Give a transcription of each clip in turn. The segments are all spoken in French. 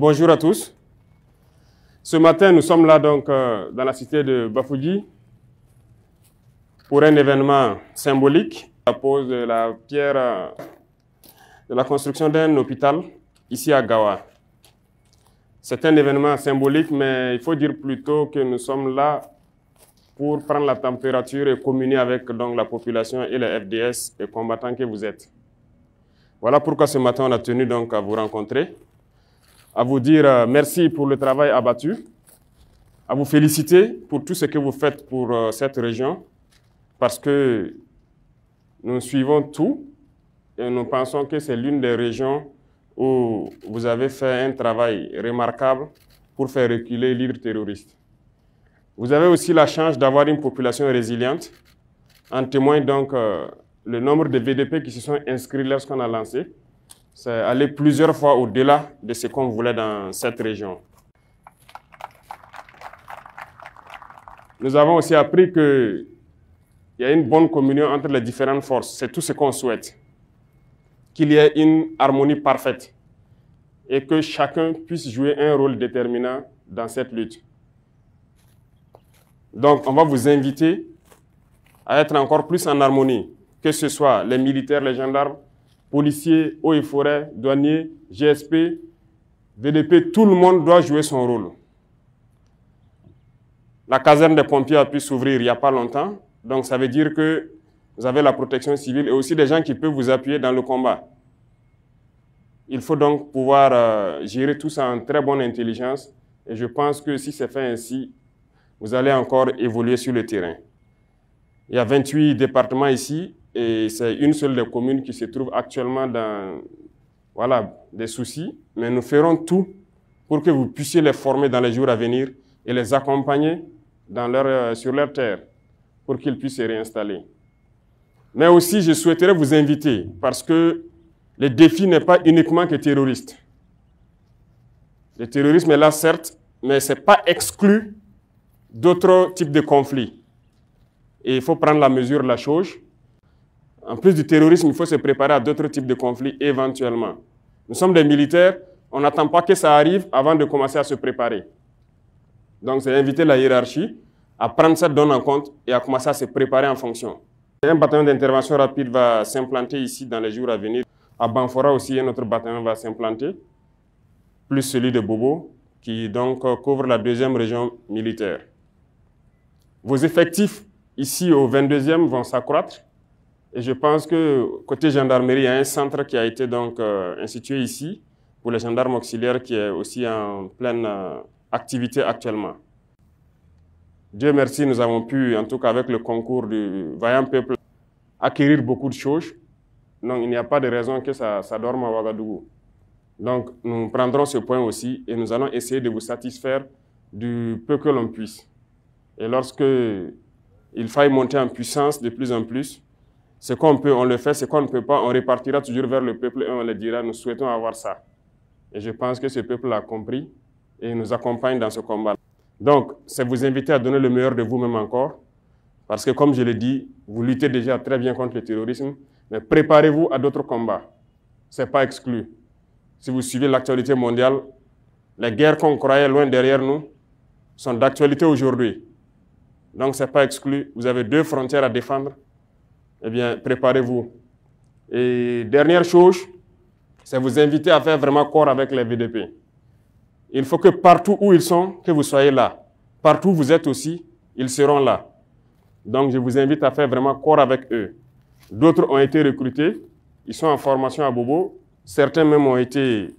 Bonjour à tous. Ce matin, nous sommes là donc dans la cité de Bafouji pour un événement symbolique, la pose de la pierre de la construction d'un hôpital ici à Gawa. C'est un événement symbolique, mais il faut dire plutôt que nous sommes là pour prendre la température et communier avec donc, la population et les FDS et combattants que vous êtes. Voilà pourquoi ce matin, on a tenu donc à vous rencontrer, à vous dire merci pour le travail abattu, à vous féliciter pour tout ce que vous faites pour cette région, parce que nous suivons tout et nous pensons que c'est l'une des régions où vous avez fait un travail remarquable pour faire reculer l'hydre terroriste. Vous avez aussi la chance d'avoir une population résiliente. En témoigne donc le nombre de VDP qui se sont inscrits lorsqu'on a lancé. C'est allé plusieurs fois au-delà de ce qu'on voulait dans cette région. Nous avons aussi appris qu'il y a une bonne communion entre les différentes forces. C'est tout ce qu'on souhaite. Qu'il y ait une harmonie parfaite et que chacun puisse jouer un rôle déterminant dans cette lutte. Donc, on va vous inviter à être encore plus en harmonie, que ce soit les militaires, les gendarmes, policiers, eaux et forêts, douaniers, GSP, VDP, tout le monde doit jouer son rôle. La caserne des pompiers a pu s'ouvrir il n'y a pas longtemps, donc ça veut dire que vous avez la protection civile et aussi des gens qui peuvent vous appuyer dans le combat. Il faut donc pouvoir gérer tout ça en très bonne intelligence et je pense que si c'est fait ainsi, vous allez encore évoluer sur le terrain. Il y a 28 départements ici et c'est une seule des communes qui se trouve actuellement dans des soucis. Mais nous ferons tout pour que vous puissiez les former dans les jours à venir et les accompagner sur leur terre pour qu'ils puissent se réinstaller. Mais aussi, je souhaiterais vous inviter parce que le défi n'est pas uniquement que terroriste. Le terrorisme est là, certes, mais ce n'est pas exclu d'autres types de conflits. Et il faut prendre la mesure de la chose. En plus du terrorisme, il faut se préparer à d'autres types de conflits éventuellement. Nous sommes des militaires, on n'attend pas que ça arrive avant de commencer à se préparer. Donc c'est inviter la hiérarchie à prendre cette donne en compte et à commencer à se préparer en fonction. Un bataillon d'intervention rapide va s'implanter ici dans les jours à venir. À Banfora aussi, un autre bataillon va s'implanter, plus celui de Bobo, qui donc couvre la 2e région militaire. Vos effectifs ici au 22e vont s'accroître et je pense que côté gendarmerie, il y a un centre qui a été donc institué ici pour les gendarmes auxiliaires qui est aussi en pleine activité actuellement. Dieu merci, nous avons pu, en tout cas avec le concours du vaillant peuple, acquérir beaucoup de choses. Donc il n'y a pas de raison que ça dorme à Ouagadougou. Donc nous prendrons ce point aussi et nous allons essayer de vous satisfaire du peu que l'on puisse. Et lorsque il faille monter en puissance de plus en plus, ce qu'on peut, on le fait, ce qu'on ne peut pas, on repartira toujours vers le peuple et on le dira, nous souhaitons avoir ça. Et je pense que ce peuple l'a compris et nous accompagne dans ce combat. Donc, c'est vous inviter à donner le meilleur de vous-même encore, parce que comme je l'ai dit, vous luttez déjà très bien contre le terrorisme, mais préparez-vous à d'autres combats. Ce n'est pas exclu. Si vous suivez l'actualité mondiale, les guerres qu'on croyait loin derrière nous sont d'actualité aujourd'hui. Donc, ce n'est pas exclu. Vous avez 2 frontières à défendre. Eh bien, préparez-vous. Et dernière chose, c'est vous inviter à faire vraiment corps avec les VDP. Il faut que partout où ils sont, que vous soyez là. Partout où vous êtes aussi, ils seront là. Donc, je vous invite à faire vraiment corps avec eux. D'autres ont été recrutés. Ils sont en formation à Bobo. Certains même ont été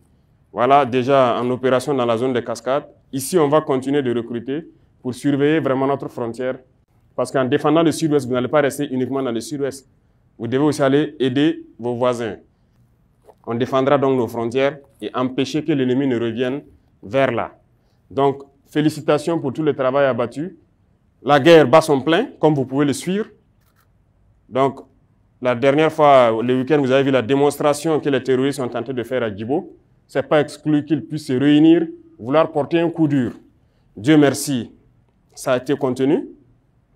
déjà en opération dans la zone des cascades. Ici, on va continuer de recruter pour surveiller vraiment notre frontière. Parce qu'en défendant le sud-ouest, vous n'allez pas rester uniquement dans le sud-ouest. Vous devez aussi aller aider vos voisins. On défendra donc nos frontières et empêcher que l'ennemi ne revienne vers là. Donc, félicitations pour tout le travail abattu. La guerre bat son plein, comme vous pouvez le suivre. Donc, la dernière fois, le week-end, vous avez vu la démonstration que les terroristes sont tentés de faire à Djibo. Ce n'est pas exclu qu'ils puissent se réunir, vouloir porter un coup dur. Dieu merci, ça a été contenu.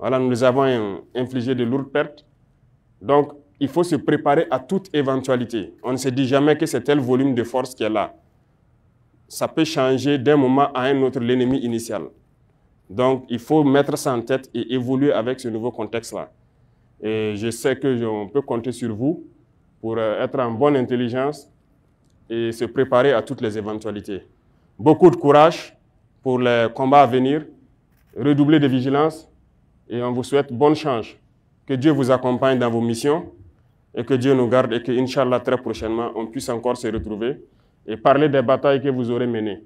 Voilà, nous avons infligé de lourdes pertes. Donc, il faut se préparer à toute éventualité. On ne se dit jamais que c'est tel volume de force qui est là. ça peut changer d'un moment à un autre l'ennemi initial. Donc, il faut mettre ça en tête et évoluer avec ce nouveau contexte-là. Et je sais qu'on peut compter sur vous pour être en bonne intelligence et se préparer à toutes les éventualités. Beaucoup de courage pour les combats à venir, redoubler de vigilance et on vous souhaite bonne chance. Que Dieu vous accompagne dans vos missions et que Dieu nous garde et que, Inch'Allah, très prochainement, on puisse encore se retrouver et parler des batailles que vous aurez menées.